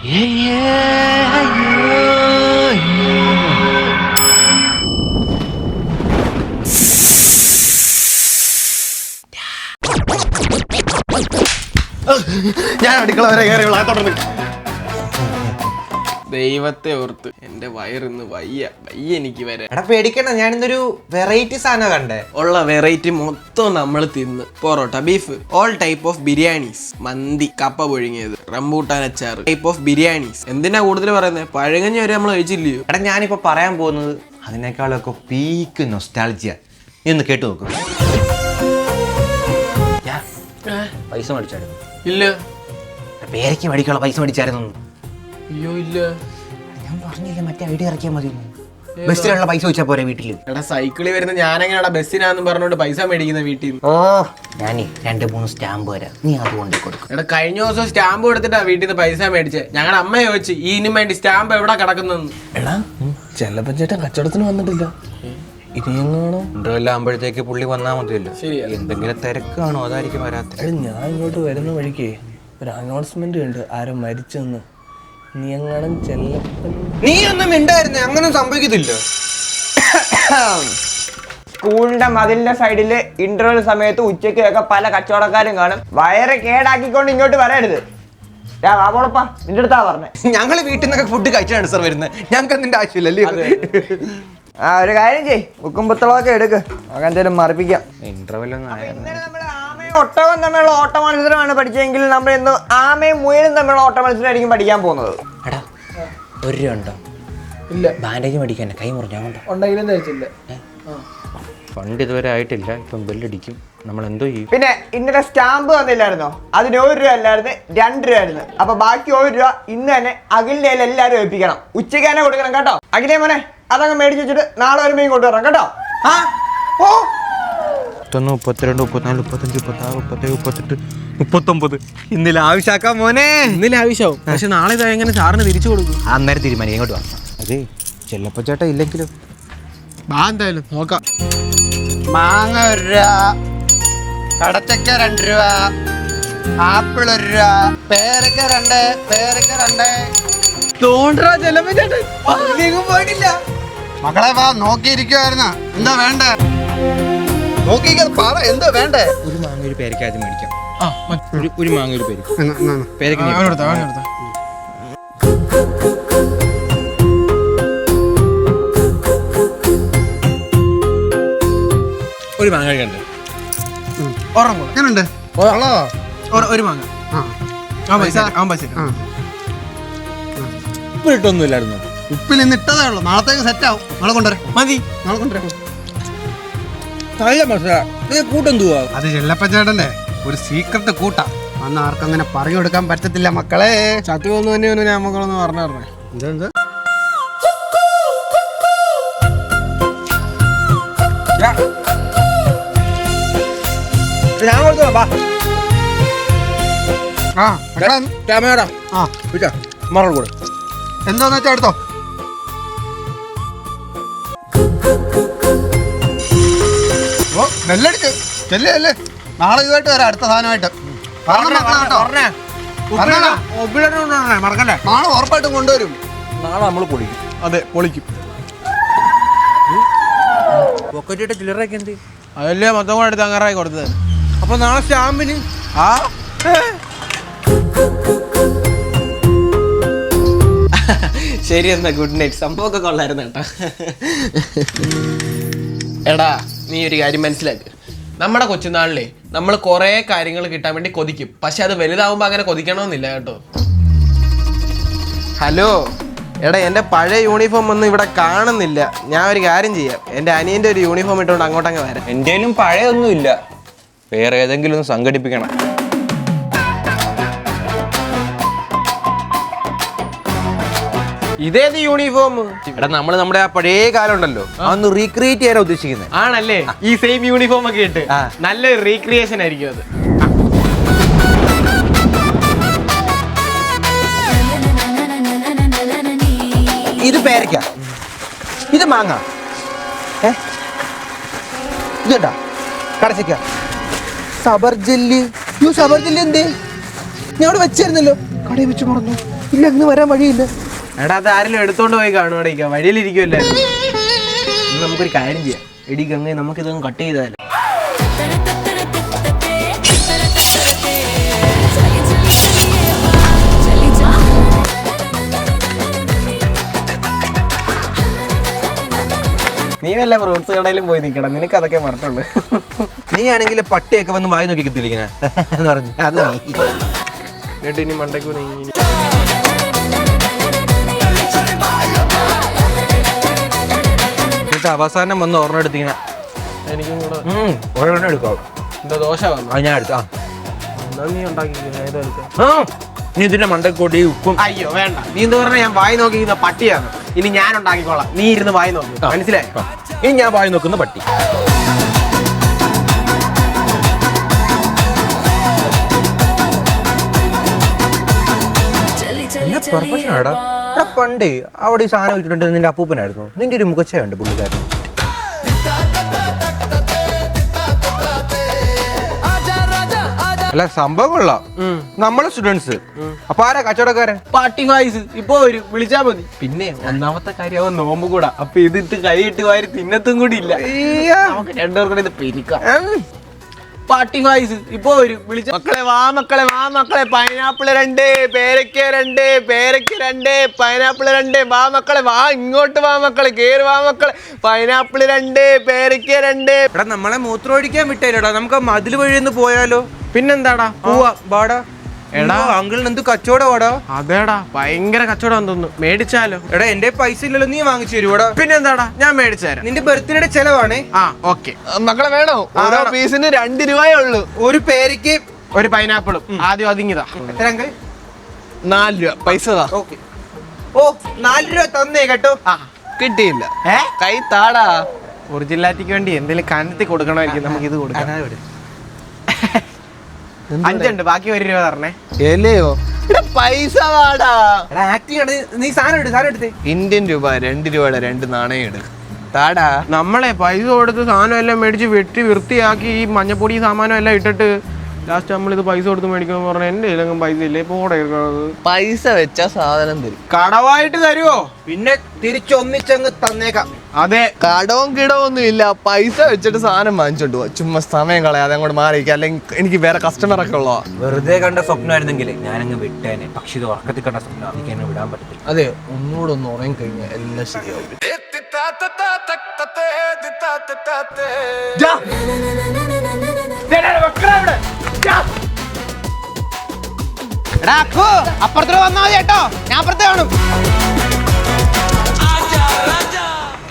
ഞാൻ അടുക്കള വരെ കയറി വിളാത്തോട്ടുണ്ട്. ദൈവത്തെ ഓർത്ത് എന്റെ വയറിന്ന് വയ്യ എനിക്ക് വരെ. എടാ പേടിക്കണ്ട, ഞാൻ ഇന്നൊരു വെറൈറ്റി സാധനം കണ്ടേ. ഉള്ള വെറൈറ്റി മൊത്തം നമ്മൾ തിന്ന്. Porotta, beef, all type of biryanis, മന്തി, കപ്പ പുഴുങ്ങിയത്, റംബൂട്ടാൻ അച്ചാർ, ടൈപ്പ് ഓഫ് ബിരിയാണീസ്. എന്തിനാ കൂടുതൽ പറയുന്നത്? പഴകഞ്ഞ വരെ നമ്മൾ കഴിച്ചില്ലയോ? എടാ ഞാനിപ്പോ പറയാൻ പോകുന്നത് അതിനേക്കാളൊക്കെ പീക്ക് നൊസ്റ്റാൾജിയ. നീ ഒന്ന് കേട്ടു നോക്കും. പൈസ മേടിച്ചായിരുന്നു? ഇല്ല. പേരയ്ക്ക് മേടിക്കാനുള്ള പൈസ മേടിച്ചായിരുന്നു? അയ്യോ ഇല്ല. ഞാൻ പറഞ്ഞില്ല, മറ്റേ ഐഡിയ ഇറക്കിയാൽ മതി. ബസ്സിലുള്ള പൈസ വെച്ചാൽ പോരെ വീട്ടില്. എടാ സൈക്കിളിൽ വരുന്ന ഞാനെങ്ങനെയാ ബസ്സിനാന്നും പറഞ്ഞോണ്ട് പൈസ മേടിക്കുന്ന വീട്ടിൽ നിന്ന്? ഓ ഞാനേ 2-3 സ്റ്റാമ്പ് വരാം, നീ അത് കൊണ്ടു കൊടുക്കും. എടാ കഴിഞ്ഞ ദിവസം സ്റ്റാമ്പ് കൊടുത്തിട്ടാ വീട്ടിൽ നിന്ന് പൈസ മേടിച്ചേ. ഞങ്ങളുടെ അമ്മ ചോദിച്ചു ഇതിനു വേണ്ടി സ്റ്റാമ്പ് എവിടെ കിടക്കുന്നെന്ന്. എടാ ചെല്ലപ്പൻ ചേട്ടൻ കച്ചവടത്തിന് വന്നിട്ടില്ല. ഇനിയെങ്ങാണോ ഇന്റർവെല്ലാം ആകുമ്പോഴത്തേക്ക് പുള്ളി വന്നാൽ മതിയല്ലോ. ശരിയാ. എന്തെങ്കിലും തിരക്കാണോ അതായിരിക്കും വരാത്ത. ഞാൻ ഇങ്ങോട്ട് വരുന്ന വഴിക്ക് ഒരു അനൗൺസ്മെന്റ് ഉണ്ട്, ആരും മരിച്ചെന്ന്. നീ എങ്ങാനും ചെല്ലപ്പൻ. നീ ഒന്നും ഉണ്ടായിരുന്നേ, അങ്ങനെ സംഭവിക്കത്തില്ല. സ്കൂളിന്റെ മതിലിന്റെ സൈഡില് ഇന്റർവെൽ സമയത്ത് ഉച്ചയ്ക്കൊക്കെ പല കച്ചവടക്കാരും കാണും. വയറ് കേടാക്കിക്കൊണ്ട് ഇങ്ങോട്ട് വരരുത്. വാപ്പോളപ്പാ നിന്റെ അടുത്താ പറഞ്ഞേ. ഞങ്ങള് വീട്ടിൽ നിന്നൊക്കെ ഫുഡ് കഴിച്ചാണ് സാർ വരുന്നത്. ഞങ്ങൾക്ക് അതിന്റെ ആവശ്യമില്ലല്ലേ. ഒരു കാര്യം ചെയ്, ബുക്കും പുസ്തകമൊക്കെ എടുക്ക്, നമുക്ക് എന്തേലും മറിപ്പിക്കാം. ഇന്റർവെൽ ഒന്നും ആമയും ഒട്ടകവും തമ്മിലുള്ള ഓട്ട മത്സരമാണ് പഠിച്ചെങ്കിൽ നമ്മൾ ഇന്ന് ആമയും മുയലും തമ്മിലുള്ള ഓട്ട മത്സരമായിരിക്കും പഠിക്കാൻ പോകുന്നത്. എടാ ഒരു രൂപ ഉണ്ടോ? ഇല്ല. ബാൻഡേജ് മേടിക്കാൻ കൈ മുറിഞ്ഞാൽ ഉണ്ടെങ്കിലും തയ്ച്ചില്ല. ഫണ്ട് ഇതുവരെ ആയിട്ടില്ല. ഇപ്പം ബെല്ലടിക്കും, നമ്മൾ എന്തോ ചെയ്യും? പിന്നെ ഇന്നലെ സ്റ്റാമ്പ് വന്നില്ലായിരുന്നോ? അതിന് 1 രൂപ അല്ലായിരുന്നു, 2 രൂപ ആയിരുന്നു. അപ്പൊ ബാക്കി 1 രൂപ ഇന്ന് തന്നെ അഖിലിന്റെ എല്ലാവരും ഏൽപ്പിക്കണം. ഉച്ചയ്ക്ക് തന്നെ കൊടുക്കണം കേട്ടോ. അഖിലേ മോനെ അതങ്ങ് മേടിച്ച് വെച്ചിട്ട് നാളെ വരുമ്പോൾ കൊണ്ടുവരണം കേട്ടോ. ആ ഓ 32, 34, 35, 36, 37, 38, 39 ഇന്നലെ ആവശ്യമാക്കാം മോനെ. ഇന്നലെ ആവശ്യമാവും, പക്ഷെ നാളെ ഇത് എങ്ങനെ സാറിന് തിരിച്ചു കൊടുക്കും? അന്നേരം തീരുമാനം. ഇങ്ങോട്ട് വാ. അതെ ചെല്ലപ്പച്ചേട്ട ഇല്ലെങ്കിലും എന്തായാലും നോക്കാം. മാങ്ങ 1 രൂപ, കടച്ചക്ക 2 രൂപ, ആപ്പിൾ 1 രൂപ, പേരക്ക 2. മക്കളെ വാ, നോക്കിയിരിക്കുവായിരുന്ന. എന്താ വേണ്ടേ? നോക്കിക്കത് പറ, എന്താ വേണ്ടേ? ഒരു മാങ്ങ ഒരു പേരക്ക ആദ്യം മേടിക്കാം. ഒരു മാങ്ങ ഒരു പേരക്ക. ഒരു മാങ്ങ കഴിക്കണ്ടേ? എങ്ങനുണ്ട്? ഒരു മാങ്ങ. ഉപ്പിട്ടൊന്നും ഇല്ലായിരുന്നു. ഉപ്പിൽ ഇന്ന് ഇട്ടതേ ഉള്ളൂ, നാളത്തേക്ക് സെറ്റ് ആവും. നാളെ കൊണ്ടുവരാം. മതി, നാളെ കൊണ്ടുവരാം. നല്ല മസാല. കൂട്ടെന്തുവാ? അത് ചെല്ലപ്പച്ചേട്ടന്റെ ഒരു സീക്രട്ട് കൂട്ടാ. അന്ന് ആർക്കും അങ്ങനെ പറഞ്ഞു കൊടുക്കാൻ പറ്റത്തില്ല മക്കളെ. സത്യം ഒന്നും തന്നെ നമുക്കൊന്ന് പറഞ്ഞു പറഞ്ഞേ. ഇതെന്ത്? ഞാൻ കൊടുത്തോളാം. ആ മക്കളെ, ക്യാമറ ആ മറന്നു കൂടെ എന്താന്ന് വെച്ചാ എടുത്തോ. ഓ ബെല്ലടിച്ച് ചെല്ലേ. നാളെ ഇതുമായിട്ട് വരാം, അടുത്ത സാധനമായിട്ട്. മറക്കണ്ടേ? നാളെ ഉറപ്പായിട്ടും കൊണ്ടുവരും. നാളെ നമ്മൾ പൊളിക്കും. അതെ, പൊളിക്കും. പൊക്കറ്റിട്ട് ചില്ലറൊക്കെ എന്ത്? അതല്ലേ മൊത്തം കൂടെ എടുത്ത് അങ്ങറായി കൊടുത്തത്. അപ്പൊ നാളെ സ്റ്റാമ്പിന് ശരി എന്നാ, ഗുഡ് നൈറ്റ്. സംഭവമൊക്കെ കൊള്ളായിരുന്നു കേട്ടോ. എടാ നീ ഒരു കാര്യം മനസ്സിലാക്ക്. നമ്മുടെ കൊച്ചുനാളിലെ നമ്മൾ കുറേ കാര്യങ്ങൾ കിട്ടാൻ വേണ്ടി കൊതിക്കും, പക്ഷെ അത് വലുതാവുമ്പോൾ അങ്ങനെ കൊതിക്കണമെന്നില്ല കേട്ടോ. ഹലോ എടാ, എൻ്റെ പഴയ യൂണിഫോം ഒന്നും ഇവിടെ കാണുന്നില്ല. ഞാൻ ഒരു കാര്യം ചെയ്യാം, എൻ്റെ അനിയൻ്റെ ഒരു യൂണിഫോം ഇട്ടുകൊണ്ട് അങ്ങോട്ടങ്ങ് വരാം. എന്തേലും പഴയൊന്നുമില്ല, വേറെ ഏതെങ്കിലും ഒന്ന് സംഘടിപ്പിക്കണം. ഇതേത് യൂണിഫോം? എടാ നമ്മൾ നമ്മുടെ ആ പഴയ കാലം ഉണ്ടല്ലോ, അതൊന്ന് റീക്രിയേറ്റ് ചെയ്യാനാണ് ഉദ്ദേശിക്കുന്നത്. ആണല്ലേ? ഈ സെയിം യൂണിഫോം ഒക്കെ ഇട്ട് നല്ലൊരു റീക്രിയേഷൻ ആയിരിക്കും അത്. ഇത് പേരയ്ക്ക, ഇത് മാങ്ങ, ഇത് കേട്ടാ കടച്ചക്ക, സബർജല്ലി. സബർജല്ലി എന്തേ? ഞാൻ അവിടെ വെച്ചായിരുന്നല്ലോ, കടയിൽ വെച്ച് മറന്നു. ഇല്ല, ഇന്ന് വരാൻ വഴിയില്ല. എടാ അത് ആരെങ്കിലും എടുത്തോണ്ട് പോയി കാണുവാടേക്കാ, വഴിയിലിരിക്കുമല്ലേ. നമുക്കൊരു കാര്യം ചെയ്യാം, എടി ഗംഗ, നമുക്കിതൊന്ന് കട്ട് ചെയ്താലോ. നീ വല്ല ഫ്രൂട്ട്സ് കടയിലും പോയി നിൽക്കണം, നിനക്ക് അതൊക്കെ മറട്ടുള്ളൂ. നീ ആണെങ്കിൽ പട്ടിയൊക്കെ വന്ന് വായി നോക്കി കുത്തിരിക്കണ എന്ന് പറഞ്ഞു. അത് എന്നിട്ട് ഇനി മണ്ടയ്ക്ക് നീങ്ങി. എന്നിട്ട് അവസാനം വന്ന് ഓർമ്മ എടുത്തിങ്ങനെ എനിക്കും കൂടെ ഒരെണ്ണം എടുക്കാം. എന്താ ദോശ വന്നു? അത് ഞാൻ എടുത്താ. എന്താ നീ ഉണ്ടാക്കി നീ ഇതിന്റെ മണ്ടക്കോട്ടി ഉപ്പും. അയ്യോ വേണ്ട, നീ എന്താ പറഞ്ഞാൽ ഞാൻ വായി നോക്കി പട്ടിയാണ്. ഇനി ഞാൻ ഉണ്ടാക്കിക്കോളാം, നീ ഇരുന്ന് വായി നോക്കി. മനസ്സിലായി? ഇനി ഞാൻ വായി നോക്കുന്ന പട്ടി. പെർഫെക്ഷനാടാ. പണ്ട് അവിടെ ഈ സാധനം വെച്ചിട്ടുണ്ട്, നിന്റെ അപ്പൂപ്പനായിരുന്നു. നിന്റെ ഒരു മുഖച്ചയുണ്ട് പുള്ളിക്കാരൻ. അല്ല, സംഭവം കൊള്ളാം. നമ്മള് സ്റ്റുഡൻസ്. അപ്പൊ ആരാ കച്ചവടക്കാരൻ? പാട്ടി വയസ്സ് ഇപ്പൊ വരും, വിളിച്ചാ മതി. പിന്നെ ഒന്നാമത്തെ കാര്യം അവൻ നോമ്പ് കൂടാ, അപ്പൊ ഇതിട്ട് കൈയിട്ട് വാരി തിന്നത്തും കൂടി ഇല്ല. നമുക്ക് രണ്ടുപേർക്കൂടെ ഇത് പിരിക്കാം. പാട്ടി വയസ്സ് ഇപ്പൊ വരും, വിളിച്ച മക്കളെ വാ, മക്കളെ വാ, മക്കളെ പൈനാപ്പിൾ 2, പേരയ്ക്ക 2, പേരയ്ക്ക 2, പൈനാപ്പിൾ 2, വാ മക്കളെ വാ, ഇങ്ങോട്ട് വാ മക്കളെ, കേറി വാ മക്കളെ, പൈനാപ്പിൾ 2, പേരയ്ക്ക 2. എടാ, നമ്മളെ മൂത്രം ഒഴിക്കാൻ വിട്ടേടാ, നമുക്ക് മതിൽ വഴിയൊന്ന് പോയാലോ? പിന്നെന്താടാ, പോവാ, ബാടാ. എടാ അങ്കിളിന് എന്ത് കച്ചവടമാടാ? അതേടാ, ഭയങ്കര കച്ചവടം തോന്നുന്നു. മേടിച്ചാലോ? എടാ, എന്റെ പൈസ ഇല്ലല്ലോ, നീ വാങ്ങിച്ചു തരുവാടാ. പിന്നെന്താടാ, ഞാൻ മേടിച്ചു തരാം. നിന്റെ ബർത്ത്ഡേയുടെ ചെലവാണ്. ആ ഓക്കെ മക്കളെ, വേണോ? ഓരോ പീസിന് 2 രൂപയേ ഉള്ളൂ. ഒരു പേരയ്ക്ക് ഒരു പൈനാപ്പിളും. ആദ്യം അതിങ്ങിതാ. എത്ര അങ്കിൾ? 4 രൂപ പൈസ. ഓക്കെ. ഓ, 4 രൂപ തന്നേ കേട്ടോ. ആ കിട്ടിയില്ല. കൈ താടാ. ഒറിജിനാലിറ്റിക്ക് വേണ്ടി എന്തെങ്കിലും കനത്തി കൊടുക്കണമായിരിക്കും, നമുക്ക് ഇത് കൊടുക്കാം. 5 ഉണ്ട്, ബാക്കി 1 രൂപ തരണേ. എലയോ പൈസ വാടാ. ആക്ടിങ് ആണ്. നീ സാധനം എടുത്തേ. ഇന്ത്യൻ രൂപ 2 രൂപയുടെ 2 നാണയം എടുക്കും. താടാ. നമ്മളെ പൈസ കൊടുത്ത് സാധനം എല്ലാം മേടിച്ച് വെട്ടി വൃത്തിയാക്കി ഈ മഞ്ഞപ്പൊടി സാമാനം എല്ലാം ഇട്ടിട്ട് ലാസ്റ്റ് നമ്മളിത് പൈസ കൊടുത്ത് മേടിക്കണം പറഞ്ഞാൽ എൻ്റെ കയ്യിലെങ്കിലും പൈസ ഇല്ലേ, ഇപ്പോൾ പൈസ വെച്ച സാധനം തരും. കടവായിട്ട് തരുമോ? പിന്നെ തിരിച്ചൊന്നിച്ചങ്ങ് തന്നേക്കാം. അതെ, കടവും കിടവും ഒന്നും ഇല്ല, പൈസ വെച്ചിട്ട് സാധനം വാങ്ങിച്ചോണ്ട് പോവാ. ചുമ്മാ സമയം കളയാതെ അങ്ങോട്ട് മാറിയിരിക്കുക, അല്ലെങ്കിൽ എനിക്ക് വേറെ കസ്റ്റമർ ഒക്കെ ഉള്ളതാ. വെറുതെ കണ്ട സ്വപ്നമായിരുന്നെങ്കിൽ ഞാനങ്ങ് വിട്ടേനെ. പക്ഷെ ഇത് ഉറക്കത്തിൽ കണ്ട സ്വപ്നം, എനിക്ക് എന്നെ വിടാൻ പറ്റത്തില്ല. അതെ, ഒന്നുകൂടെ ഒന്ന് ഉറങ്ങി കഴിഞ്ഞാൽ എല്ലാം ശരിയാവും. അപ്പുറത്തോട്ട് വന്നാൽ മതി കേട്ടോ, ഞാൻ അപ്പുറത്തെ കാണും.